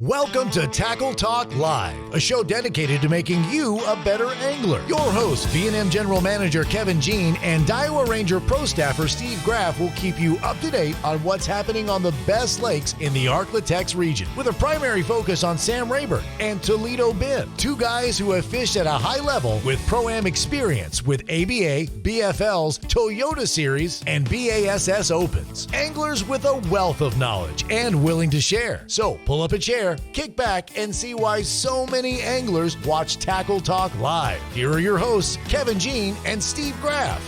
Welcome to Tackle Talk Live, a show dedicated to making you a better angler. Your host, V&M General Manager Kevin Jean and Iowa Ranger Pro Staffer Steve Graff will keep you up to date on what's happening on the best lakes in the Ark-La-Tex region, with a primary focus on Sam Rayburn and Toledo Bend, two guys who have fished at a high level with Pro-Am experience with ABA, BFL's Toyota Series, and BASS Opens. Anglers with a wealth of knowledge and willing to share. So pull up a chair, kick back, and see why so many anglers watch Tackle Talk Live. Here are your hosts, Kevin Jean and Steve Graff.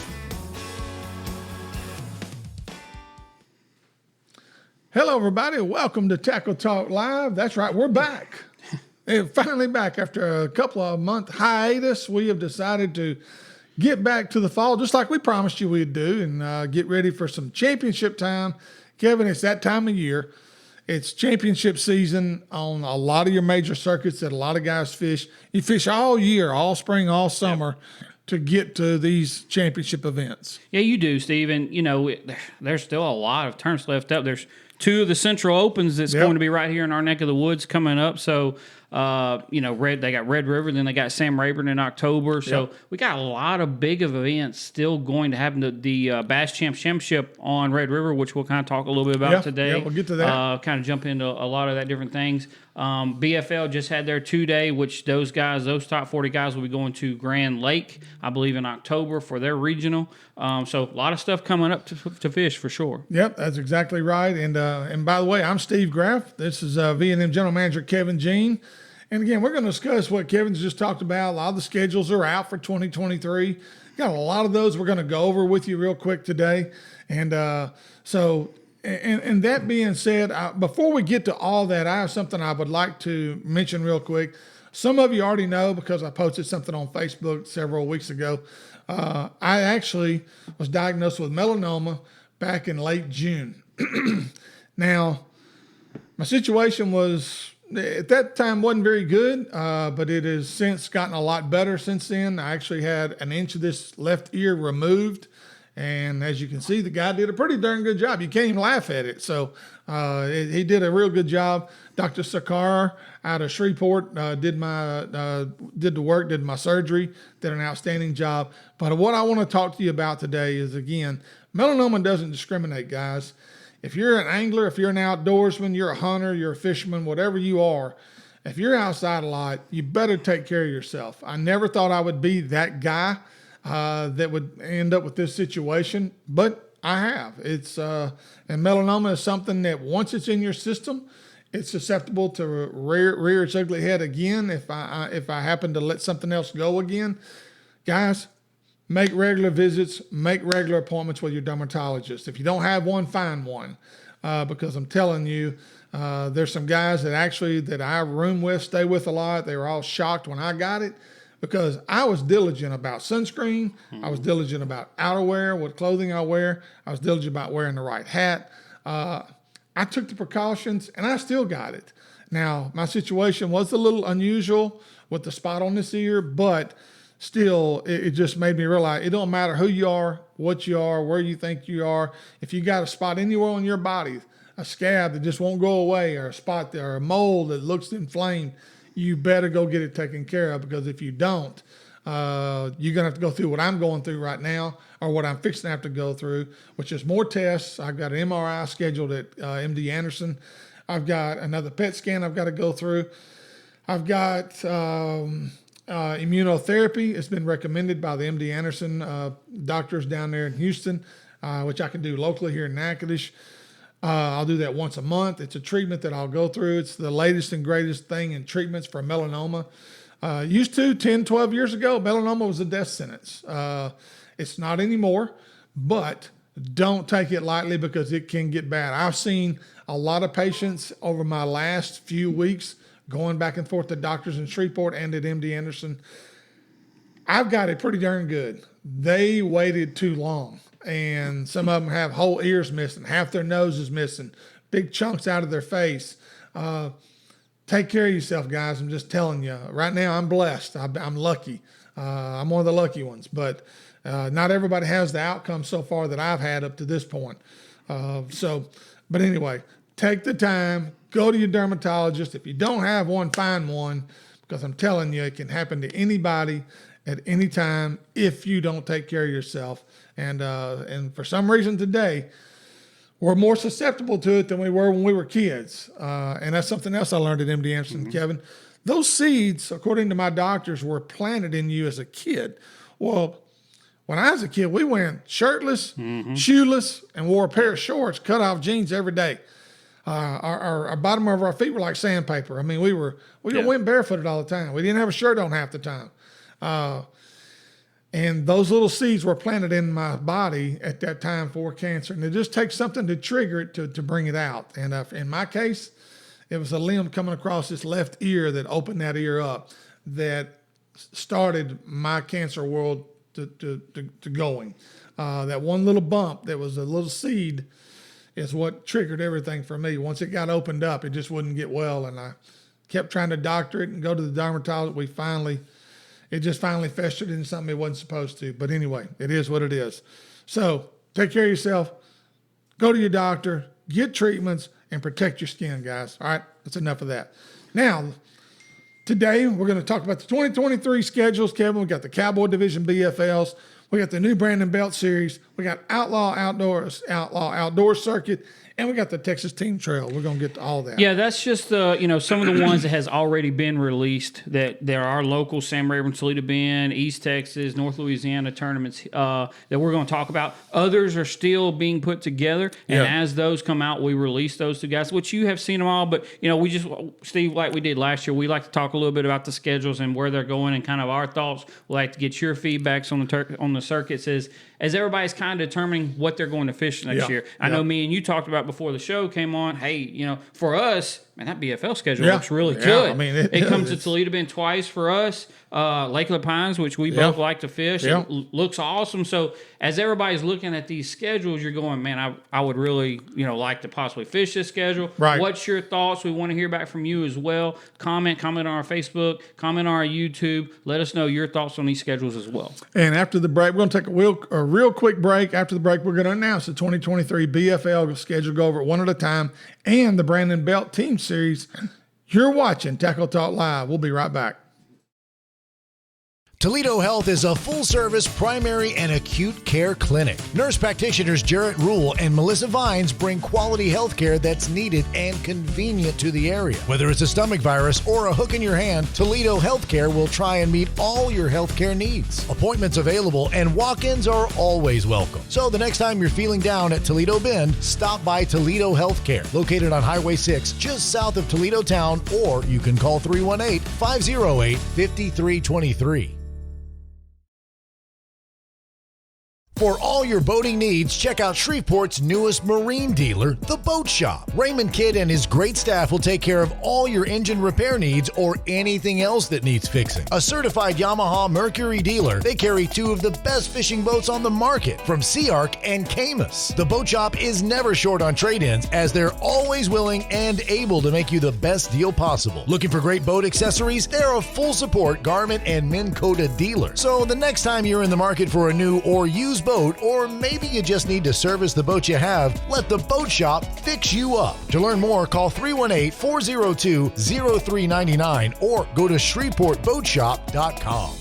Hello, everybody. Welcome to Tackle Talk Live. That's right, we're back. We're finally back after a couple of month hiatus. We have decided to get back to the fall, just like we promised you we'd do, and get ready for some championship time. Kevin, it's that time of year. It's championship season on a lot of your major circuits that a lot of guys fish. You fish all year, all spring, all summer to get to these championship events. Yeah, you do, Steve. And, you know, there's still a lot of tournaments left up. There's two of the Central Opens that's going to be right here in our neck of the woods coming up. So, they got Red River, then they got Sam Rayburn in October. So we got a lot of big of events still going to happen. The Bass Championship on Red River, which we'll kind of talk a little bit about today. Yeah, we'll get to that. Kind of jump into a lot of that different things. BFL just had their 2-day, which those top 40 guys will be going to Grand Lake, I believe, in October for their regional. So a lot of stuff coming up to fish for sure. Yep, that's exactly right. And by the way, I'm Steve Graff. This is V&M General Manager Kevin Jean. And again, we're going to discuss what Kevin's just talked about. A lot of the schedules are out for 2023. Got a lot of those we're going to go over with you real quick today. And and that being said, before we get to all that, I have something I would like to mention real quick. Some of you already know because I posted something on Facebook several weeks ago. I actually was diagnosed with melanoma back in late June. Now, my situation was, at that time, wasn't very good, but it has since gotten a lot better since then. I actually had an inch of this left ear removed. And as you can see, the guy did a pretty darn good job. You can't even laugh at it. So he did a real good job. Dr. Sakar out of Shreveport did the work, did my surgery, did an outstanding job. But what I want to talk to you about today is, again, melanoma doesn't discriminate, guys. If you're an angler, if you're an outdoorsman, you're a hunter, you're a fisherman, whatever you are, if you're outside a lot, you better take care of yourself. I never thought I would be that guy that would end up with this situation, but I have. And melanoma is something that once it's in your system, it's susceptible to rear its ugly head again if I happen to let something else go again. Guys, make regular visits, make regular appointments with your dermatologist. If you don't have one, find one, because I'm telling you, there's some guys that I room with, stay with a lot. They were all shocked when I got it, because I was diligent about sunscreen. I was diligent about outerwear, what clothing I wear. I was diligent about wearing the right hat. I took the precautions, and I still got it. Now, my situation was a little unusual with the spot on this ear, but still, it just made me realize it don't matter who you are, what you are, where you think you are. If you got a spot anywhere on your body, a scab that just won't go away, or a spot there, or a mole that looks inflamed, you better go get it taken care of, because if you don't, you're going to have to go through what I'm going through right now, or what I'm fixing to have to go through, which is more tests. I've got an MRI scheduled at MD Anderson. I've got another PET scan I've got to go through. I've got immunotherapy. It's been recommended by the MD Anderson doctors down there in Houston, which I can do locally here in Natchitoches. I'll do that once a month. It's a treatment that I'll go through. It's the latest and greatest thing in treatments for melanoma. Used to, 10, 12 years ago, melanoma was a death sentence. It's not anymore, but don't take it lightly, because it can get bad. I've seen a lot of patients over my last few weeks going back and forth to doctors in Shreveport and at MD Anderson. I've got it pretty darn good. They waited too long. And some of them have whole ears missing, half their nose is missing, big chunks out of their face. Take care of yourself, guys. I'm just telling you. Right now, I'm blessed. I'm lucky. I'm one of the lucky ones. But not everybody has the outcome so far that I've had up to this point. But anyway, take the time, go to your dermatologist. If you don't have one, find one, because I'm telling you, it can happen to anybody at any time if you don't take care of yourself. And for some reason today, we're more susceptible to it than we were when we were kids. And that's something else I learned at MD Anderson, Kevin. Those seeds, according to my doctors, were planted in you as a kid. Well, when I was a kid, we went shirtless, shoeless, and wore a pair of shorts, cut off jeans every day. Our bottom of our feet were like sandpaper. I mean, we went barefooted all the time. We didn't have a shirt on half the time. And those little seeds were planted in my body at that time for cancer. And it just takes something to trigger it to bring it out. And in my case, it was a limb coming across this left ear that opened that ear up that started my cancer world to going. That one little bump that was a little seed is what triggered everything for me. Once it got opened up, it just wouldn't get well. And I kept trying to doctor it and go to the dermatologist. It just finally festered into something it wasn't supposed to. But anyway, it is what it is. So take care of yourself. Go to your doctor. Get treatments and protect your skin, guys. All right, that's enough of that. Now, today we're going to talk about the 2023 schedules, Kevin. We got the Cowboy Division BFLs. We got the new Brandon Belt Series. We got Outlaw Outdoor Circuit. And we got the Texas Team Trail. We're going to get to all that. Yeah, that's just some of the ones that has already been released. That there are local Sam Rayburn, Toledo Bend, East Texas, North Louisiana tournaments that we're going to talk about. Others are still being put together, and as those come out, we release those to guys. Which you have seen them all, but we just, Steve, like we did last year, we like to talk a little bit about the schedules and where they're going and kind of our thoughts. We like to get your feedbacks on the circuits as everybody's kind of determining what they're going to fish next year. I know me and you talked about before the show came on, hey, for us, man, that Bfl schedule looks really good. I mean, it comes to Toledo Bend twice for us. Lake of the Pines, which we both like to fish. It looks awesome. So as everybody's looking at these schedules, you're going, man, I would really, like to possibly fish this schedule. Right. What's your thoughts? We want to hear back from you as well. Comment on our Facebook, comment on our YouTube. Let us know your thoughts on these schedules as well. And after the break, we're going to take a real quick break. After the break, we're going to announce the 2023 BFL schedule, go over it one at a time, and the Brandon Belt Team Series. You're watching Tackle Talk Live. We'll be right back. Toledo Health is a full-service primary and acute care clinic. Nurse practitioners Jarrett Rule and Melissa Vines bring quality health care that's needed and convenient to the area. Whether it's a stomach virus or a hook in your hand, Toledo Healthcare will try and meet all your health care needs. Appointments available and walk-ins are always welcome. So the next time you're feeling down at Toledo Bend, stop by Toledo Healthcare, located on Highway 6, just south of Toledo Town, or you can call 318-508-5323. For all your boating needs, check out Shreveport's newest marine dealer, The Boat Shop. Raymond Kidd and his great staff will take care of all your engine repair needs or anything else that needs fixing. A certified Yamaha Mercury dealer, they carry two of the best fishing boats on the market from Sea Arc and Camus. The Boat Shop is never short on trade-ins, as they're always willing and able to make you the best deal possible. Looking for great boat accessories? They're a full support Garment and Minn Kota dealer. So the next time you're in the market for a new or used boat, or maybe you just need to service the boat you have, let the Boat Shop fix you up. To learn more, call 318-402-0399 or go to ShreveportBoatShop.com.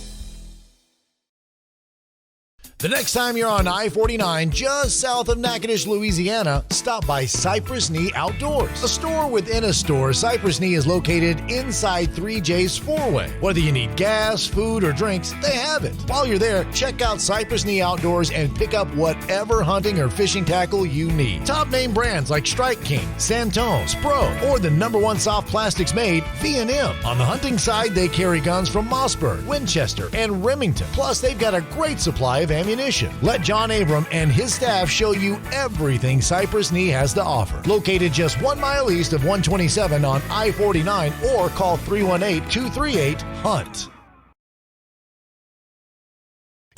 The next time you're on I-49 just south of Natchitoches, Louisiana, stop by Cypress Knee Outdoors. A store within a store, Cypress Knee is located inside 3J's four-way. Whether you need gas, food, or drinks, they have it. While you're there, check out Cypress Knee Outdoors and pick up whatever hunting or fishing tackle you need. Top name brands like Strike King, Santone, Spro, or the #1 soft plastics made, V&M. On the hunting side, they carry guns from Mossberg, Winchester, and Remington. Plus, they've got a great supply of ammunition. Let John Abram and his staff show you everything Cypress Knee has to offer. Located just 1 mile east of 127 on I-49, or call 318-238-HUNT.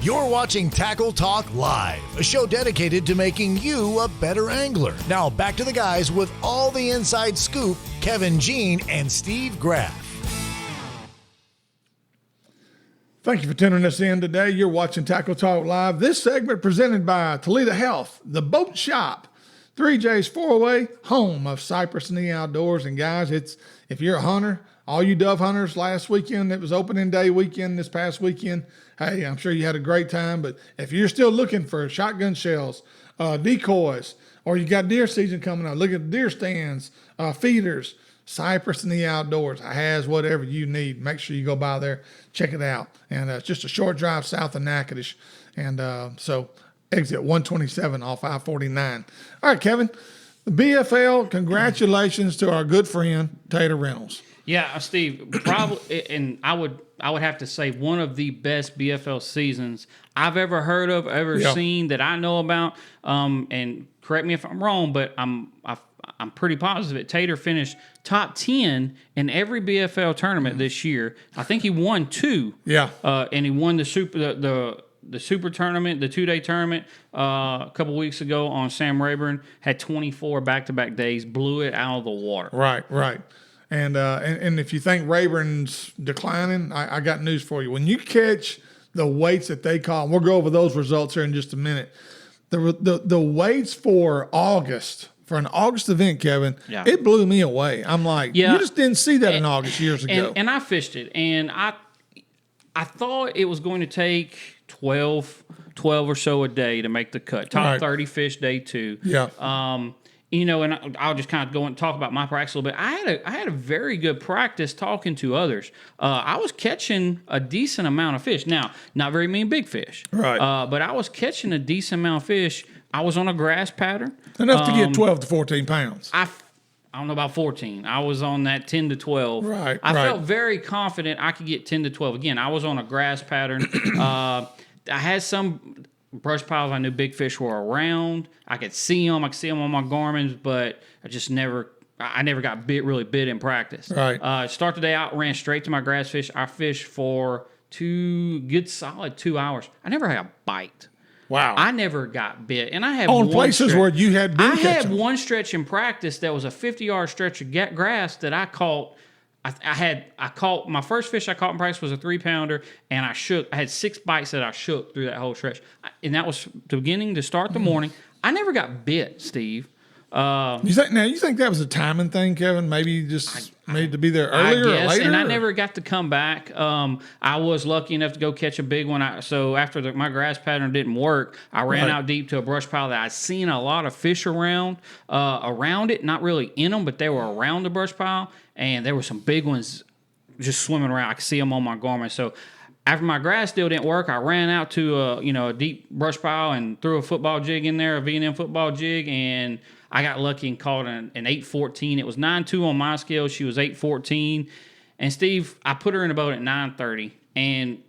You're watching Tackle Talk Live, a show dedicated to making you a better angler. Now back to the guys with all the inside scoop, Kevin Jean and Steve Graff. Thank you for tuning us in today. You're watching Tackle Talk Live. This segment presented by Toledo Health, The Boat Shop, 3J's 4-Way, home of Cypress and the outdoors. And guys, if you're a hunter, all you dove hunters last weekend, it was opening day weekend this past weekend. Hey, I'm sure you had a great time. But if you're still looking for shotgun shells, decoys, or you got deer season coming up, look at deer stands, feeders, Cypress and the outdoors has whatever you need. Make sure you go by there, check it out. And it's just a short drive south of Natchitoches. And so exit 127 off I-49. All right, Kevin, the BFL, congratulations to our good friend, Tater Reynolds. Yeah, Steve, probably, and I would have to say one of the best BFL seasons I've ever heard of, seen that I know about. And correct me if I'm wrong, but I'm pretty positive Tater finished top 10 in every BFL tournament this year. I think he won 2. Yeah. And he won the super tournament, the 2-day tournament a couple weeks ago on Sam Rayburn. Had 24 back-to-back days, blew it out of the water. Right. And if you think Rayburn's declining, I got news for you. When you catch the weights that they call, and we'll go over those results here in just a minute. The weights for August, for an August event, Kevin, it blew me away. I'm like, you just didn't see that in August years ago. And I fished it, and I thought it was going to take 12 or so a day to make the cut. Top 30 fish day 2. Yeah. And I'll just kind of go and talk about my practice a little bit. I had a very good practice talking to others. I was catching a decent amount of fish. Now, not very many big fish. Right. But I was catching a decent amount of fish. I was on a grass pattern. Enough to get 12 to 14 pounds. I don't know about 14. I was on that 10 to 12. Right. I felt very confident I could get 10 to 12. Again, I was on a grass pattern. I had some brush piles I knew big fish were around. I could see them. I could see them on my Garmin's, but I never got really bit in practice. Right. Start the day out, ran straight to my grass fish. I fished for 2 solid 2 hours. I never had a bite. Wow. I never got bit. And I had on places where you had been catching. I had one stretch in practice that was a 50-yard stretch of grass that I caught. I caught my first fish I caught in practice was a 3-pounder, and I had 6 bites that I shook through that whole stretch. And that was the beginning to start the morning. I never got bit, Steve. You think that was a timing thing, Kevin? Maybe you just needed to be there earlier or later? And I never got to come back. I was lucky enough to go catch a big one. So after my grass pattern didn't work, I ran out deep to a brush pile that I'd seen a lot of fish around it, not really in them, but they were around the brush pile, and there were some big ones just swimming around. I could see them on my Garmin. So after my grass deal didn't work, I ran out to a deep brush pile and threw a football jig in there, a V&M football jig, and I got lucky and caught an 8.14. It was 9.2 on my scale. She was 8.14. And Steve, I put her in a boat at 9:30, and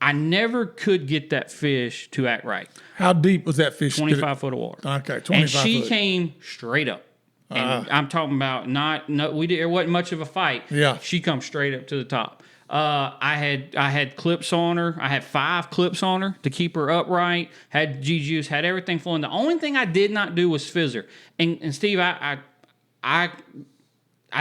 I never could get that fish to act right. How deep was that fish? 25 foot of water. Okay, 25 and she foot. came straight up. And I'm talking about there wasn't much of a fight. Yeah. She come straight up to the top. I had clips on her. I had 5 clips on her to keep her upright. Had G-juice, had everything flowing. The only thing I did not do was fizz her. And Steve, I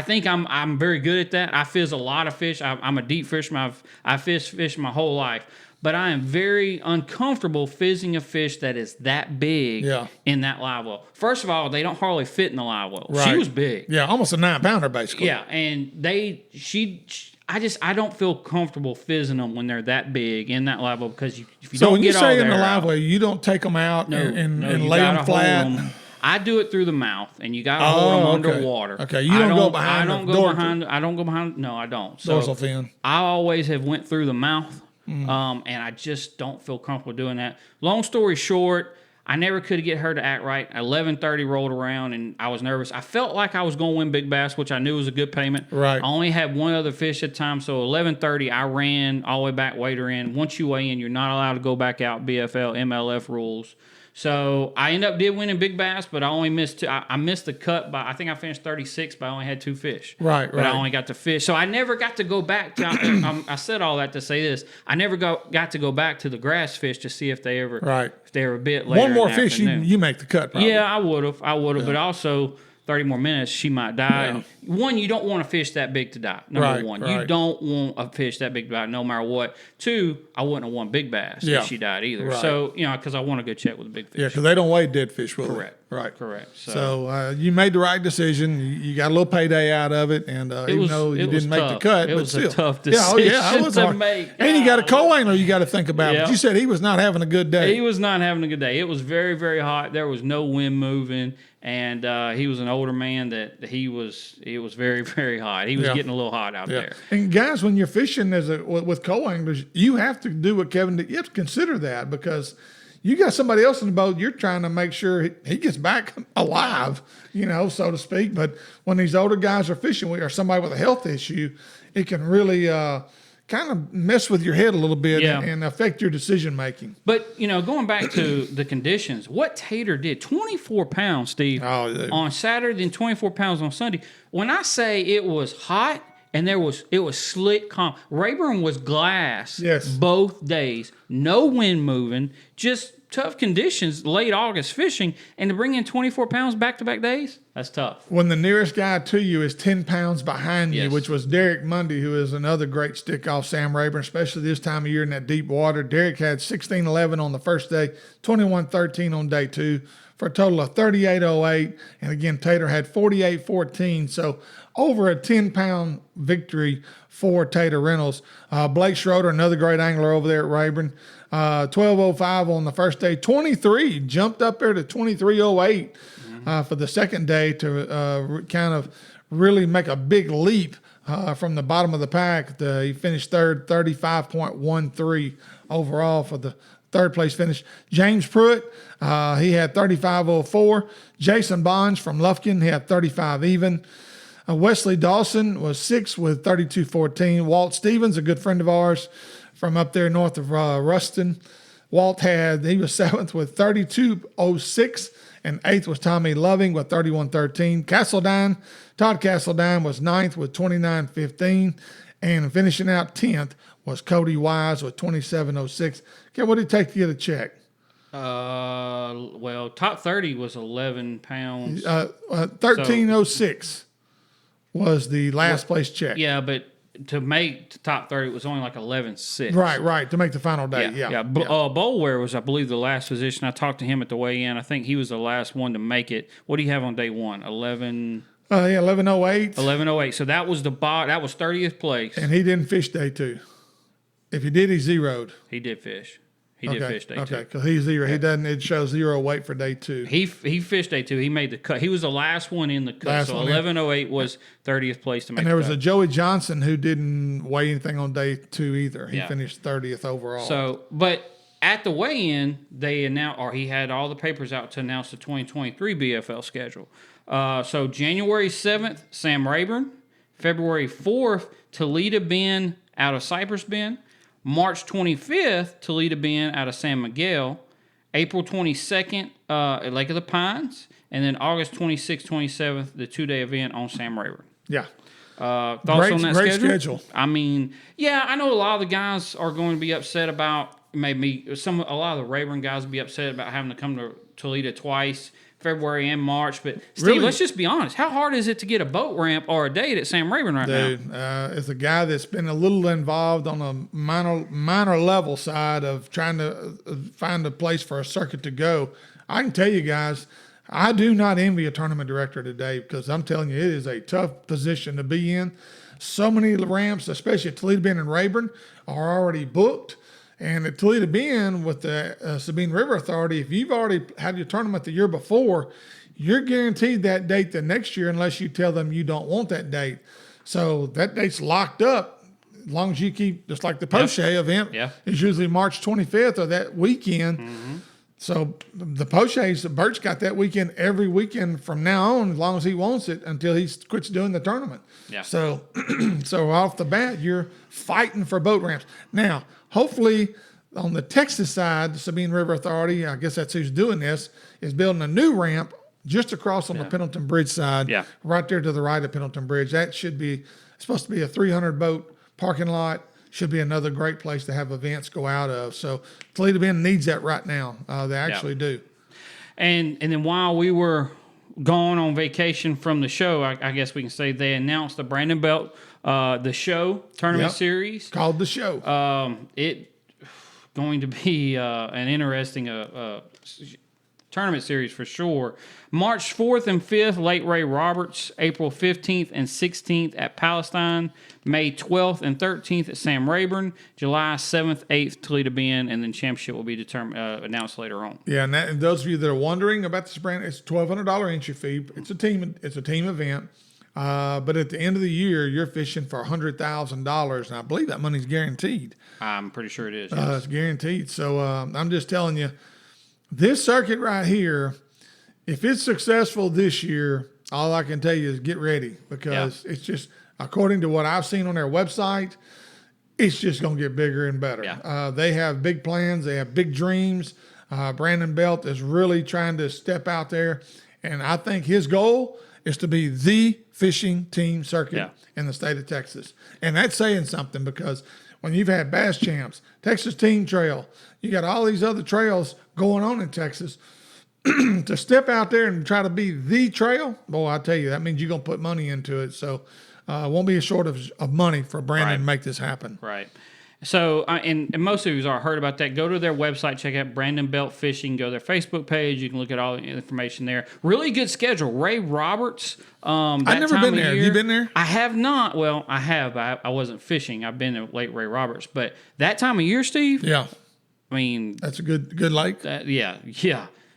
think I'm very good at that. I fizz a lot of fish. I'm a deep fisherman. I fish my whole life. But I am very uncomfortable fizzing a fish that is that big in that live well. First of all, they don't hardly fit in the live well. Right. She was big. Yeah, almost a 9-pounder basically. Yeah, and I don't feel comfortable fizzing them when they're that big in that live well because if you so don't when get you all say in their the live out, well, you don't take them out and lay them flat. I do it through the mouth, and you got to hold them underwater. Okay, you don't go behind. I don't go behind. No, I don't. So dorsal fin. I always have went through the mouth. And I just don't feel comfortable doing that. Long story short, I never could get her to act right. 11:30 rolled around, and I was nervous. I felt like I was going to win big bass, which I knew was a good payment. Right. I only had one other fish at the time, so 11:30, I ran all the way back, weighed her in. Once you weigh in, you're not allowed to go back out. BFL, MLF rules. So I did winning big bass, but I only missed 2. I missed the cut by, I think I finished 36, but I only had 2 fish. Right. But I only got to fish. So I never got to go back to, I said all that to say this. I never got to go back to the grass fish to see if they ever bit later. One more fish, you make the cut probably. Yeah, I would have. But also 30 more minutes, she might die. And one, you don't want a fish that big to die. Number one. You don't want a fish that big to die no matter what. 2, I wouldn't have won big bass if she died either. Right. So, because I want to go check with a big fish. Yeah, because they don't weigh dead fish, will Correct. Right. Correct. So you made the right decision. You got a little payday out of it, and even though you didn't make the cut, it but was still. a tough decision it was to hard. make. And you got a co-angler you got to think about. Yeah. But you said he was not having a good day. He was not having a good day. It was very, very hot. There was no wind moving, and he was an older man that it was very, very hot. He was getting a little hot out there. And guys, when you're fishing with co-anglers, you have to do what Kevin did. You have to consider that because you got somebody else in the boat. You're trying to make sure he gets back alive, so to speak. But when these older guys are fishing or somebody with a health issue, it can really kind of mess with your head a little bit and affect your decision making. But going back to the conditions, what Tater did, 24 pounds, Steve, on Saturday and 24 pounds on Sunday. When I say it was hot and it was slick, calm. Rayburn was glass both days, no wind moving, just tough conditions, late August fishing, and to bring in 24 pounds back-to-back days, that's tough. When the nearest guy to you is 10 pounds behind you, which was Derrick Mundy, who is another great stick-off Sam Rayburn, especially this time of year in that deep water. Derrick had 16-11 on the first day, 21-13 on day 2, for a total of 38.08. And again, Tater had 48.14, so over a 10-pound victory for Tater Reynolds. Blake Schroeder, another great angler over there at Rayburn, 12.05 on the first day. 23 jumped up there to 23.08 for the second day to kind of really make a big leap from the bottom of the pack. He finished third, 35.13 overall for the third place finish. James Pruitt, he had 35.04. Jason Bonds from Lufkin, he had 35 even. Wesley Dawson was 6th with 32.14. Walt Stevens, a good friend of ours from up there north of Ruston. Walt he was 7th with 32.06, and 8th was Tommy Loving with 31.13. Todd Castledine was 9th with 29.15, and finishing out 10th was Cody Wise with 27.06. Okay, what did it take to get a check? Well, top 30 was 11 pounds. 13.06 was the last place check. Yeah, but to make top 30, it was only like 11.6. Right, to make the final day. Yeah. Bolware was, I believe, the last position. I talked to him at the weigh-in. I think he was the last one to make it. What do you have on day 1? 11. 11.08. 11.08. So that was that was 30th place. And he didn't fish day 2. If he did, he zeroed. He did fish. He did fish day 2. Okay, because he's zero. He doesn't. It shows 0 weight for day 2. He fished day 2. He made the cut. He was the last one in the cut. So 11.08 was 30th place to make. And there was a Joey Johnson who didn't weigh anything on day 2 either. He finished 30th overall. So, but at the weigh-in, they announced, or he had all the papers out to announce the 2023 Bfl schedule. So January 7th, Sam Rayburn. February 4th, Toledo Ben out of Cypress Bend. March 25th, Toledo Ben out of San Miguel. April 22nd, at Lake of the Pines. And then August 26th, 27th, the 2-day event on Sam Rayburn. Yeah. Thoughts on that great schedule? I mean, I know a lot of the guys are going to be upset about a lot of the Rayburn guys will be upset about having to come to Toledo twice, February and March. But Steve, let's just be honest. How hard is it to get a boat ramp or a date at Sam Rayburn now? As a guy that's been a little involved on a minor level side of trying to find a place for a circuit to go, I can tell you guys, I do not envy a tournament director today because I'm telling you, it is a tough position to be in. So many ramps, especially at Toledo Bend and Rayburn, are already booked. And at Toledo Bend with the Sabine River Authority, if you've already had your tournament the year before, you're guaranteed that date the next year unless you tell them you don't want that date. So that date's locked up as long as you keep, just like the Poche event is usually March 25th or that weekend. Mm-hmm. So the Poches, Bert's got that weekend every weekend from now on as long as he wants it until he quits doing the tournament. Yeah. So off the bat, you're fighting for boat ramps. Now, hopefully on the Texas side, the Sabine River Authority, I guess that's who's doing this, is building a new ramp just across on the Pendleton Bridge side, right there to the right of Pendleton Bridge. That should be supposed to be a 300-boat parking lot. Should be another great place to have events go out of. So Toledo Bend needs that right now. They actually do. And then while we were gone on vacation from the show, I guess we can say they announced the Brandon Belt, the show tournament series. Called the show. It going to be an interesting tournament series for sure. March 4th and 5th, Lake Ray Roberts. April 15th and 16th at Palestine. May 12th and 13th at Sam Rayburn. July 7th, 8th, Toledo Bend. And then championship will be announced later on. Yeah, and those of you that are wondering about this brand, it's $1,200 entry fee. It's a team event. But at the end of the year, you're fishing for $100,000, and I believe that money's guaranteed. I'm pretty sure it is. Yes. It's guaranteed. So I'm just telling you, this circuit right here, if it's successful this year, all I can tell you is get ready, because it's just, according to what I've seen on their website, it's just going to get bigger and better. Yeah. They have big plans. They have big dreams. Brandon Belt is really trying to step out there, and I think his goal is to be the fishing team circuit in the state of Texas. And that's saying something, because when you've had Bass Champs, Texas Team Trail, you got all these other trails going on in Texas, to step out there and try to be the trail, boy, I tell you, that means you're going to put money into it. So won't be a shortage of money for Brandon to make this happen. Right. So, and most of you have heard about that. Go to their website, check out Brandon Belt Fishing. Go to their Facebook page. You can look at all the information there. Really good schedule. Ray Roberts. I've never been there. Have you been there? I have not. Well, I have. I wasn't fishing. I've been at Lake Ray Roberts. But that time of year, Steve? Yeah. I mean, that's a good lake.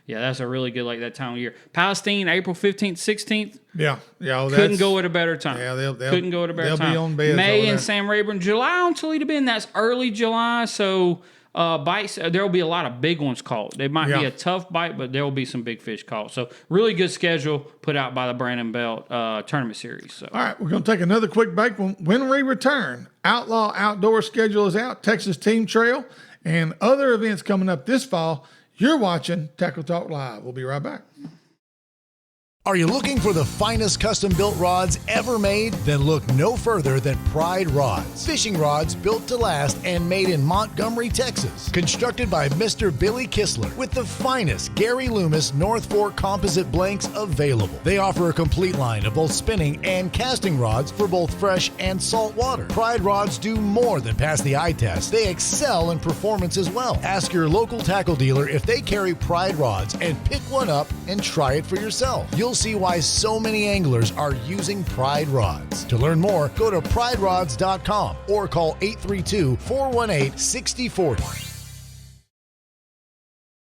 Yeah, that's a really good lake that time of year. Palestine, April 15th, 16th. Yeah. Well, couldn't go at a better time. Yeah, they'll couldn't go at a better time. They'll be on beds. May and Sam Rayburn. July on Toledo Bend. That's early July. So bites, there will be a lot of big ones caught. They might be a tough bite, but there will be some big fish caught. So really good schedule put out by the Brandon Belt tournament series. So. All right, we're going to take another quick break. When we return, Outlaw Outdoor Schedule is out, Texas Team Trail, and other events coming up this fall. You're watching Tackle Talk Live. We'll be right back. Are you looking for the finest custom-built rods ever made? Then look no further than Pride Rods. Fishing rods built to last and made in Montgomery, Texas. Constructed by Mr. Billy Kistler with the finest Gary Loomis North Fork composite blanks available. They offer a complete line of both spinning and casting rods for both fresh and salt water. Pride Rods do more than pass the eye test. They excel in performance as well. Ask your local tackle dealer if they carry Pride Rods and pick one up and try it for yourself. You'll see why so many anglers are using Pride Rods. To learn more, go to priderods.com or call 832-418-6040.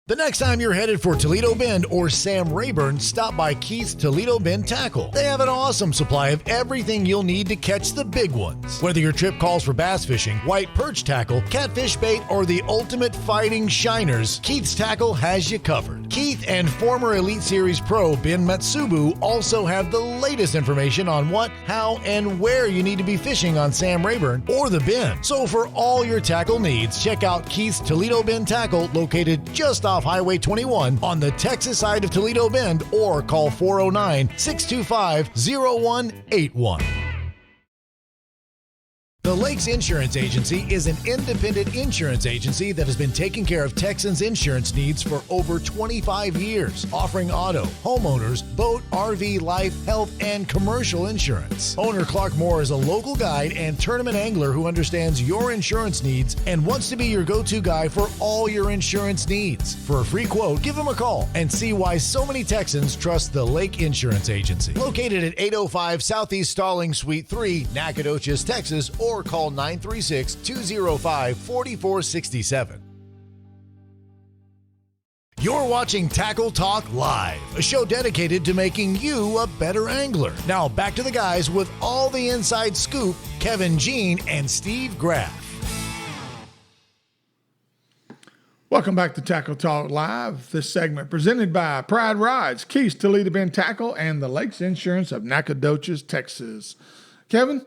The next time you're headed for Toledo Bend or Sam Rayburn, stop by Keith's Toledo Bend Tackle. They have an awesome supply of everything you'll need to catch the big ones. Whether your trip calls for bass fishing, white perch tackle, catfish bait, or the ultimate fighting shiners, Keith's Tackle has you covered. Keith and former Elite Series pro Ben Matsubu also have the latest information on what, how, and where you need to be fishing on Sam Rayburn or the Bend. So for all your tackle needs, check out Keith's Toledo Bend Tackle, located just off Highway 21 on the Texas side of Toledo Bend, or call 409-625-0181. The Lakes Insurance Agency is an independent insurance agency that has been taking care of Texans' insurance needs for over 25 years, offering auto, homeowners, boat, RV, life, health, and commercial insurance. Owner Clark Moore is a local guide and tournament angler who understands your insurance needs and wants to be your go-to guy for all your insurance needs. For a free quote, give him a call and see why so many Texans trust the Lake Insurance Agency. Located at 805 Southeast Stalling Suite 3, Nacogdoches, Texas, or call 936-205-4467. You're watching Tackle Talk Live, a show dedicated to making you a better angler. Now back to the guys with all the inside scoop, Kevin Jean and Steve Graff. Welcome back to Tackle Talk Live. This segment presented by Pride Rods, Keith's Toledo Bend Tackle, and the Lakes Insurance of Nacogdoches, Texas. Kevin,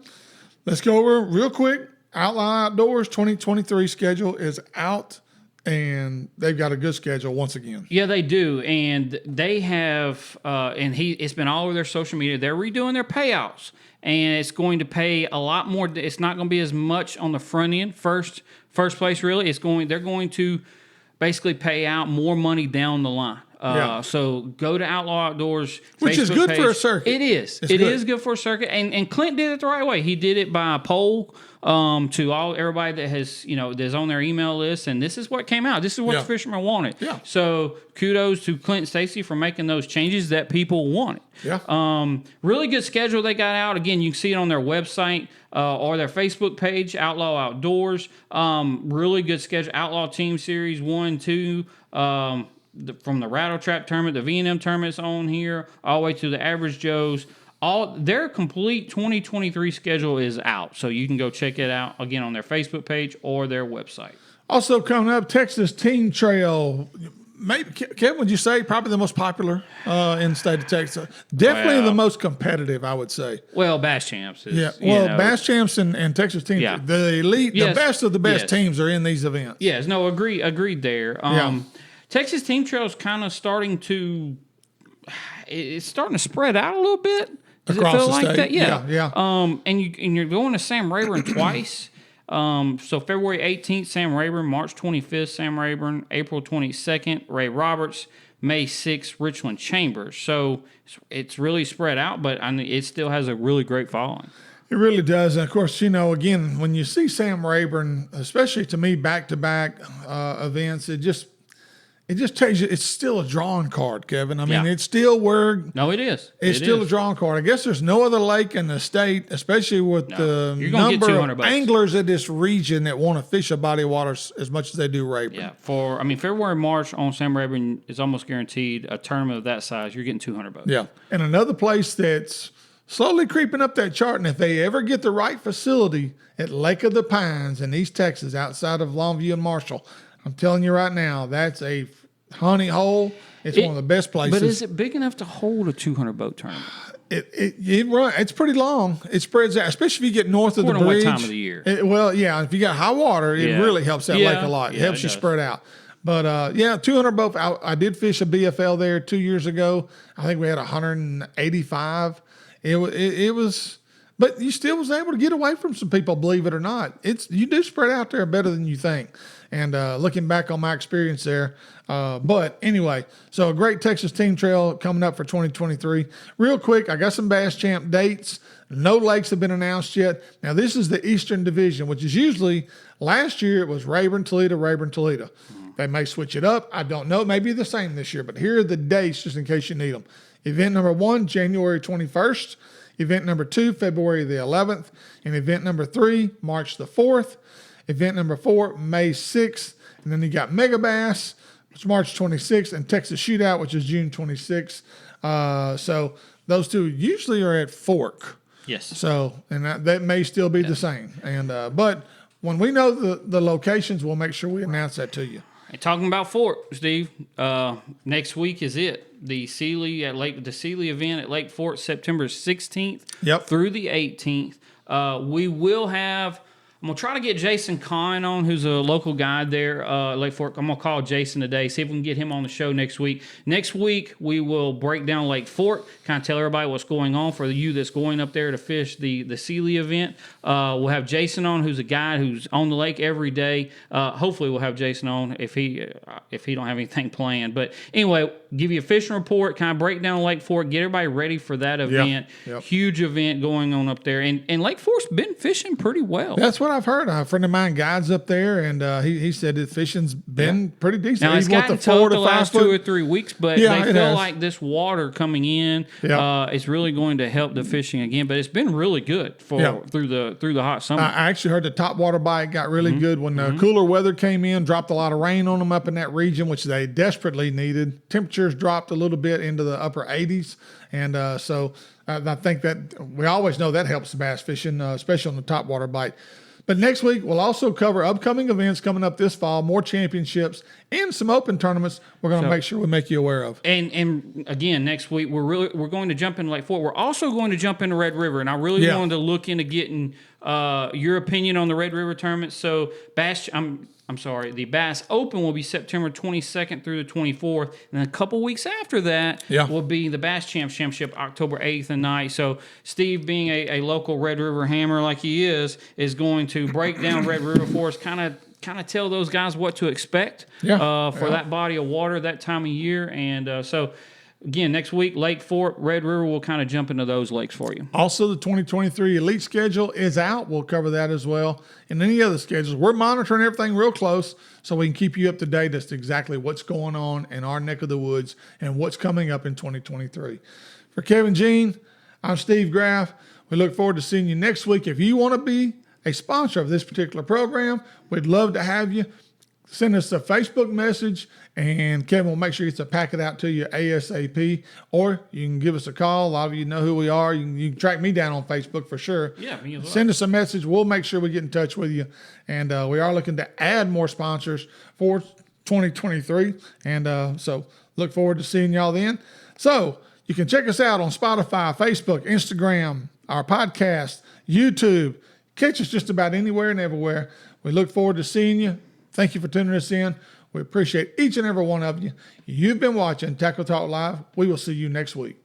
let's go over real quick. Outlaw Outdoors 2023 schedule is out, and they've got a good schedule once again. Yeah, they do, and they have, it's been all over their social media. They're redoing their payouts, and it's going to pay a lot more. It's not going to be as much on the front end, first place really. They're going to basically pay out more money down the line. So go to Outlaw Outdoors, which Facebook is good page. for a circuit. It is. It is good for a circuit. And Clint did it the right way. He did it by a poll to everybody that has, that's on their email list. And this is what came out. This is what the fishermen wanted. Yeah. So kudos to Clint and Stacy for making those changes that people wanted. Yeah. Really good schedule they got out. Again, you can see it on their website or their Facebook page, Outlaw Outdoors. Really good schedule. Outlaw Team Series 1, 2, from the Rattle Trap tournament, the V&M tournament's on here, all the way to the Average Joes. All their complete 2023 schedule is out, so you can go check it out again on their Facebook page or their website. Also coming up, Texas Team Trail. Maybe, Kevin, would you say probably the most popular in the state of Texas? Definitely the most competitive, I would say. Well, Bass Champs is, Bass Champs and Texas Team, the elite, the best of the best teams are in these events. Yes, no, agreed there. Texas Team Trail is kind of starting to, it's starting to spread out a little bit. Does across it feel the like state? that? Yeah. And you're going to Sam Rayburn twice. So February 18th, Sam Rayburn, March 25th, Sam Rayburn, April 22nd, Ray Roberts, May 6th, Richland Chambers. So it's really spread out, but it still has a really great following. It really does. And of course, again, when you see Sam Rayburn, especially to me, back-to-back events, it just tells you it's still a drawing card, Kevin. I mean, it's still where. No, it is. It's still a drawing card. I guess there's no other lake in the state, especially with the number of anglers in this region that want to fish a body of water as much as they do Rayburn. Yeah. February, March on Sam Rayburn is almost guaranteed a tournament of that size. You're getting 200 boats. Yeah. And another place that's slowly creeping up that chart, and if they ever get the right facility at Lake of the Pines in East Texas, outside of Longview and Marshall, I'm telling you right now, that's a honey hole. It's one of the best places. But is it big enough to hold a 200 boat tournament? It's pretty long. It spreads out, especially if you get north of the bridge. What time of the year? If you got high water, it really helps that lake a lot. It helps you spread out. But 200 boat. I did fish a BFL there 2 years ago. I think we had 185. It was. But you still was able to get away from some people, believe it or not. You do spread out there better than you think. And looking back on my experience there. But anyway, so a great Texas Team Trail coming up for 2023. Real quick, I got some Bass Champ dates. No lakes have been announced yet. Now, this is the Eastern Division, which is usually, last year it was Rayburn, Toledo. They may switch it up. I don't know. It may be the same this year. But here are the dates just in case you need them. Event number 1, January 21st. Event number 2, February the 11th. And event number 3, March the 4th. Event number 4, May 6th. And then you got Mega Bass, which is March 26th, and Texas Shootout, which is June 26th. So those two usually are at Fork. Yes. So, and that may still be the same. And but when we know the locations, we'll make sure we announce that to you. And talking about Fork, Steve, next week is it. The Sealy event at Lake Fork, September 16th through the 18th. We will have. I'm going to try to get Jason Kahn on, who's a local guide there at Lake Fork. I'm going to call Jason today, see if we can get him on the show next week. Next week, we will break down Lake Fork, kind of tell everybody what's going on for you that's going up there to fish the Sealy event. We'll have Jason on, who's a guide who's on the lake every day. Hopefully, we'll have Jason on if he don't have anything planned. But anyway, give you a fishing report, kind of break down Lake Fork, get everybody ready for that event. Huge event going on up there. And Lake Fork's been fishing pretty well. That's what I've heard. A friend of mine guides up there, and he said the fishing's been pretty decent. Now, it's gotten tough the last 2 or 3 weeks, but they feel like this water coming in is really going to help the fishing again. But it's been really good through the hot summer. I actually heard the top water bite got really good when cooler weather came in, dropped a lot of rain on them up in that region, which they desperately needed. Temperatures dropped a little bit into the upper 80s, and so I think that we always know that helps bass fishing, especially on the top water bite. But next week, we'll also cover upcoming events coming up this fall, more championships, and some open tournaments we're going to make sure we make you aware of. And again, next week, we're going to jump into Lake Fork. We're also going to jump into Red River, and I really wanted to look into getting your opinion on the Red River tournament. So, The Bass Open will be September 22nd through the 24th. And then a couple weeks after that will be the Bass Champs Championship, October 8th and 9th. So Steve, being a local Red River hammer like he is going to break down Red River for us, kind of tell those guys what to expect for that body of water that time of year. And so, again, next week, Lake Fort, Red River, we'll kind of jump into those lakes for you. Also, the 2023 Elite schedule is out. We'll cover that as well. And any other schedules. We're monitoring everything real close so we can keep you up to date as to exactly what's going on in our neck of the woods and what's coming up in 2023. For Kevin Jean, I'm Steve Graff. We look forward to seeing you next week. If you want to be a sponsor of this particular program, we'd love to have you. Send us a Facebook message, and Kevin will make sure he gets a packet out to you ASAP, or you can give us a call. A lot of you know who we are. You can track me down on Facebook for sure. Yeah, me as well. Send us a message. We'll make sure we get in touch with you. And we are looking to add more sponsors for 2023. And so look forward to seeing y'all then. So you can check us out on Spotify, Facebook, Instagram, our podcast, YouTube. Catch us just about anywhere and everywhere. We look forward to seeing you. Thank you for tuning us in. We appreciate each and every one of you. You've been watching Tackle Talk Live. We will see you next week.